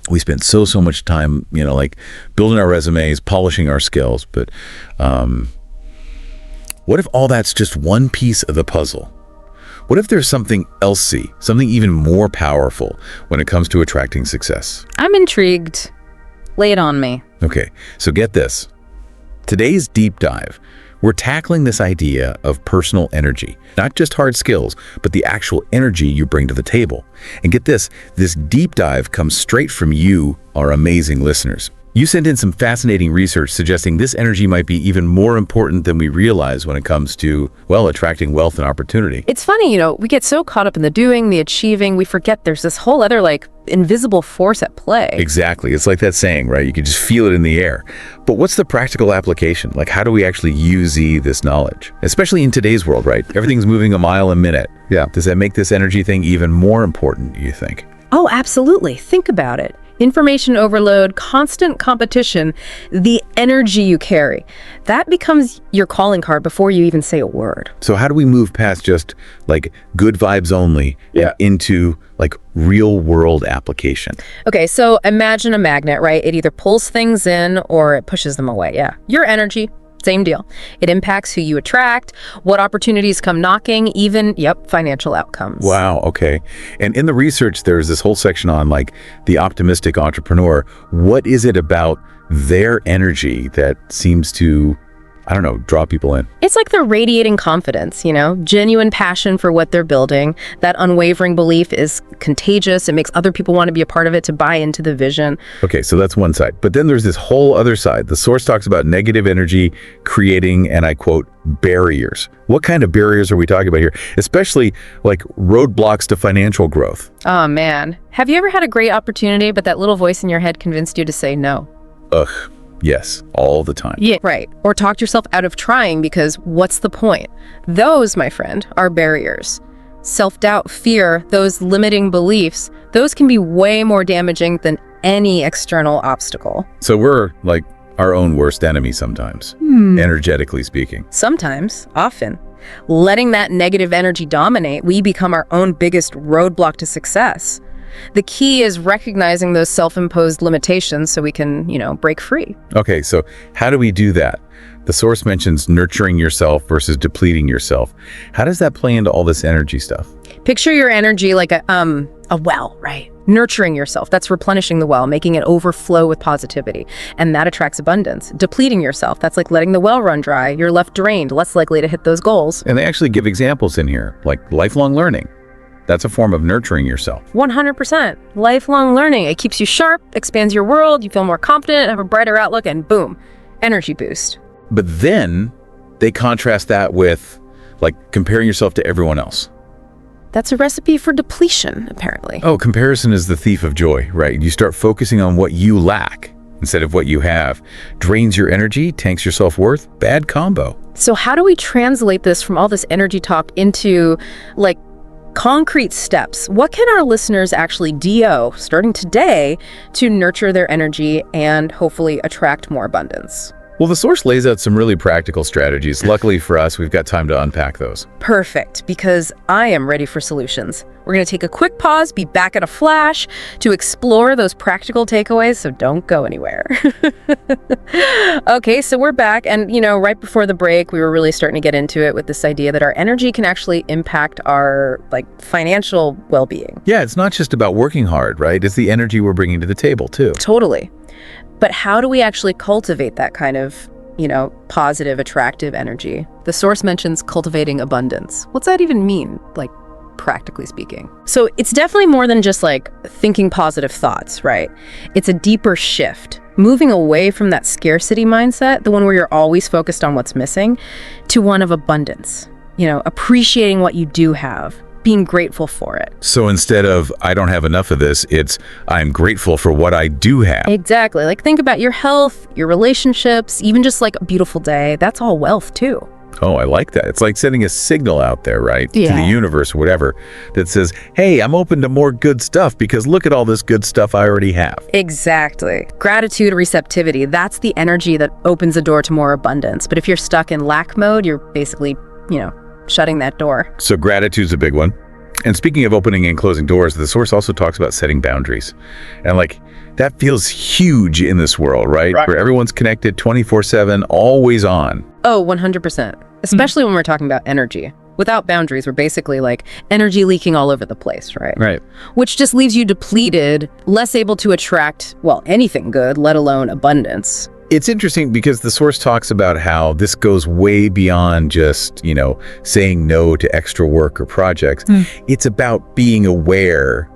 We spend so much time, like building our resumes, polishing our skills. But what if all that's just one piece of the puzzle? What if there's something else, something even more powerful when it comes to attracting success? I'm intrigued. Lay it on me. Okay, so get this. Today's deep dive, we're tackling this idea of personal energy, not just hard skills, but the actual energy you bring to the table. And get this deep dive comes straight from you, our amazing listeners. You sent in some fascinating research suggesting this energy might be even more important than we realize when it comes to, well, attracting wealth and opportunity. It's funny, we get so caught up in the doing, the achieving, we forget there's this whole other, invisible force at play. Exactly. It's like that saying, right? You can just feel it in the air. But what's the practical application? How do we actually use this knowledge? Especially in today's world, right? Everything's moving a mile a minute. Yeah. Does that make this energy thing even more important, you think? Oh, absolutely. Think about it. Information overload, constant competition, the energy you carry. That becomes your calling card before you even say a word. So how do we move past just good vibes only and into real world application? Okay, so imagine a magnet, right? It either pulls things in or it pushes them away. Yeah. Your energy, same deal. It impacts who you attract, what opportunities come knocking, even, financial outcomes. Wow, okay. And in the research, there's this whole section on the optimistic entrepreneur. What is it about their energy that seems to, draw people in? It's like they're radiating confidence, genuine passion for what they're building. That unwavering belief is contagious. It makes other people want to be a part of it, to buy into the vision. Okay, so that's one side. But then there's this whole other side. The source talks about negative energy creating, and I quote, barriers. What kind of barriers are we talking about here? Especially roadblocks to financial growth. Oh, man. Have you ever had a great opportunity, but that little voice in your head convinced you to say no? Ugh. Yes, all the time. Yeah, right. Or talked yourself out of trying because what's the point? Those, my friend, are barriers. Self-doubt, fear, those limiting beliefs, those can be way more damaging than any external obstacle. So we're our own worst enemy sometimes, energetically speaking. Sometimes, often. Letting that negative energy dominate, we become our own biggest roadblock to success. The key is recognizing those self-imposed limitations so we can, break free. Okay, so how do we do that? The source mentions nurturing yourself versus depleting yourself. How does that play into all this energy stuff? Picture your energy like a well, right? Nurturing yourself, that's replenishing the well, making it overflow with positivity. And that attracts abundance. Depleting yourself, that's like letting the well run dry. You're left drained, less likely to hit those goals. And they actually give examples in here, like lifelong learning. That's a form of nurturing yourself. 100%. Lifelong learning. It keeps you sharp, expands your world, you feel more confident, have a brighter outlook, and boom, energy boost. But then they contrast that with comparing yourself to everyone else. That's a recipe for depletion, apparently. Oh, comparison is the thief of joy, right? You start focusing on what you lack instead of what you have. Drains your energy, tanks your self-worth. Bad combo. So how do we translate this from all this energy talk into concrete steps? What can our listeners actually do starting today to nurture their energy and hopefully attract more abundance? Well, the source lays out some really practical strategies. Luckily for us, we've got time to unpack those. Perfect, because I am ready for solutions. We're going to take a quick pause, be back in a flash to explore those practical takeaways, so don't go anywhere. Okay, so we're back, and right before the break, we were really starting to get into it with this idea that our energy can actually impact our financial well-being. Yeah, it's not just about working hard, right? It's the energy we're bringing to the table, too. Totally. But how do we actually cultivate that kind of, positive, attractive energy? The source mentions cultivating abundance. What's that even mean, practically speaking? So it's definitely more than just thinking positive thoughts, right? It's a deeper shift, moving away from that scarcity mindset, the one where you're always focused on what's missing, to one of abundance, appreciating what you do have, being grateful for it. So instead of, I don't have enough of this, it's, I'm grateful for what I do have. Exactly. Think about your health, your relationships, even just a beautiful day. That's all wealth too. Oh, I like that. It's like sending a signal out there, right? Yeah. To the universe or whatever that says, hey, I'm open to more good stuff because look at all this good stuff I already have. Exactly. Gratitude, receptivity, that's the energy that opens the door to more abundance. But if you're stuck in lack mode, you're basically, shutting that door. So gratitude's a big one. And speaking of opening and closing doors, the source also talks about setting boundaries. And like, that feels huge in this world, right? Where everyone's connected 24/7, always on. Oh, 100%. Especially when we're talking about energy. Without boundaries, we're basically like energy leaking all over the place, right? Right. Which just leaves you depleted, less able to attract, well, anything good, let alone abundance. It's interesting because the source talks about how this goes way beyond just, saying no to extra work or projects. It's about being aware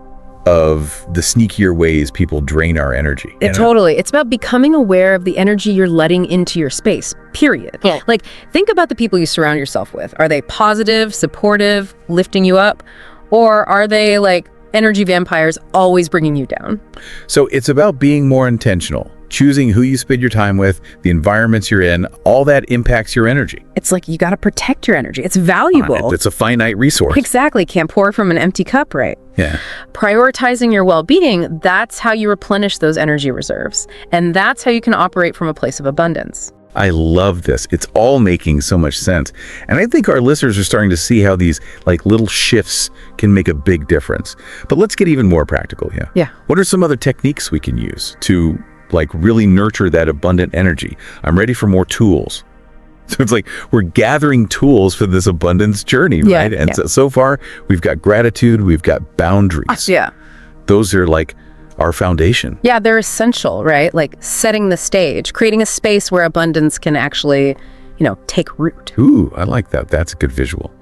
of the sneakier ways people drain our energy. Totally. It's about becoming aware of the energy you're letting into your space, period. Yeah. Like, think about the people you surround yourself with. Are they positive, supportive, lifting you up? Or are they like energy vampires always bringing you down? So it's about being more intentional, choosing who you spend your time with, the environments you're in, all that impacts your energy. It's like you got to protect your energy. It's valuable. It's a finite resource. Exactly. Can't pour from an empty cup, right? Yeah. Prioritizing your well-being, that's how you replenish those energy reserves. And that's how you can operate from a place of abundance. I love this. It's all making so much sense. And I think our listeners are starting to see how these like little shifts can make a big difference. But let's get even more practical here. Yeah. What are some other techniques we can use to like really nurture that abundant energy? I'm ready for more tools. So it's like we're gathering tools for this abundance journey, right? And so far we've got gratitude, we've got boundaries. Yeah. Those are like our foundation. Yeah, they're essential, right? Like setting the stage, creating a space where abundance can actually, take root. Ooh, I like that. That's a good visual.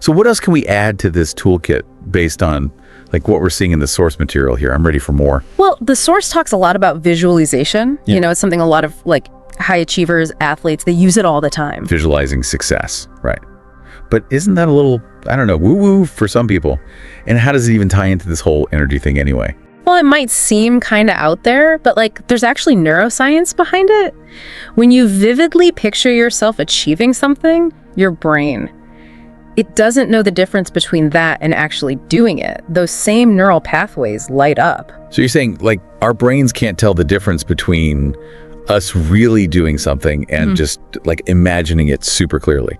So what else can we add to this toolkit based on like what we're seeing in the source material here? I'm ready for more. Well, the source talks a lot about visualization. Yeah. It's something a lot of like high achievers, athletes, they use it all the time. Visualizing success, right? But isn't that a little, I don't know, woo-woo for some people? And how does it even tie into this whole energy thing anyway? Well, it might seem kind of out there, but like there's actually neuroscience behind it. When you vividly picture yourself achieving something, your brain, it doesn't know the difference between that and actually doing it. Those same neural pathways light up. So you're saying like our brains can't tell the difference between us really doing something and just like imagining it super clearly.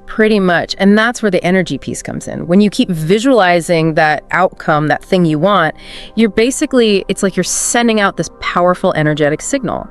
Pretty much. And that's where the energy piece comes in. When you keep visualizing that outcome, that thing you want, it's like you're sending out this powerful energetic signal.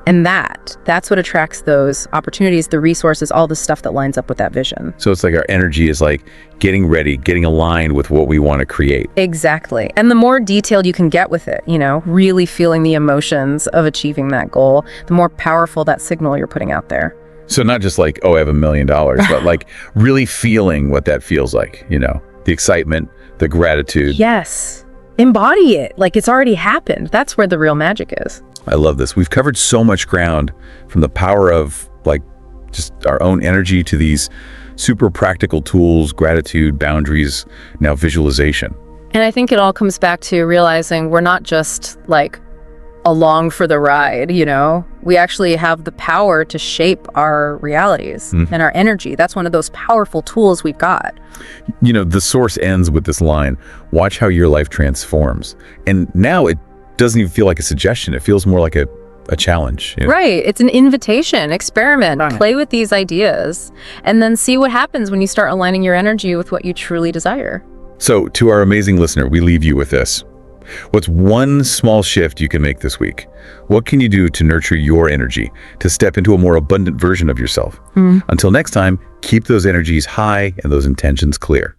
And that's what attracts those opportunities, the resources, all the stuff that lines up with that vision. So it's like our energy is like getting ready, getting aligned with what we want to create. Exactly. And the more detailed you can get with it, really feeling the emotions of achieving that goal, the more powerful that signal you're putting out there. So not just like, oh, I have $1 million, but like really feeling what that feels like, the excitement, the gratitude. Yes. Embody it like it's already happened. That's where the real magic is. I love this. We've covered so much ground, from the power of like just our own energy to these super practical tools, gratitude, boundaries, now visualization. And I think it all comes back to realizing we're not just like along for the ride, we actually have the power to shape our realities and our energy. That's one of those powerful tools we've got. The source ends with this line, watch how your life transforms. And now it doesn't even feel like a suggestion. It feels more like a challenge. Right. It's an invitation. Experiment, play with these ideas, and then see what happens when you start aligning your energy with what you truly desire. So to our amazing listener, we leave you with this. What's one small shift you can make this week? What can you do to nurture your energy, to step into a more abundant version of yourself? Until next time, keep those energies high and those intentions clear.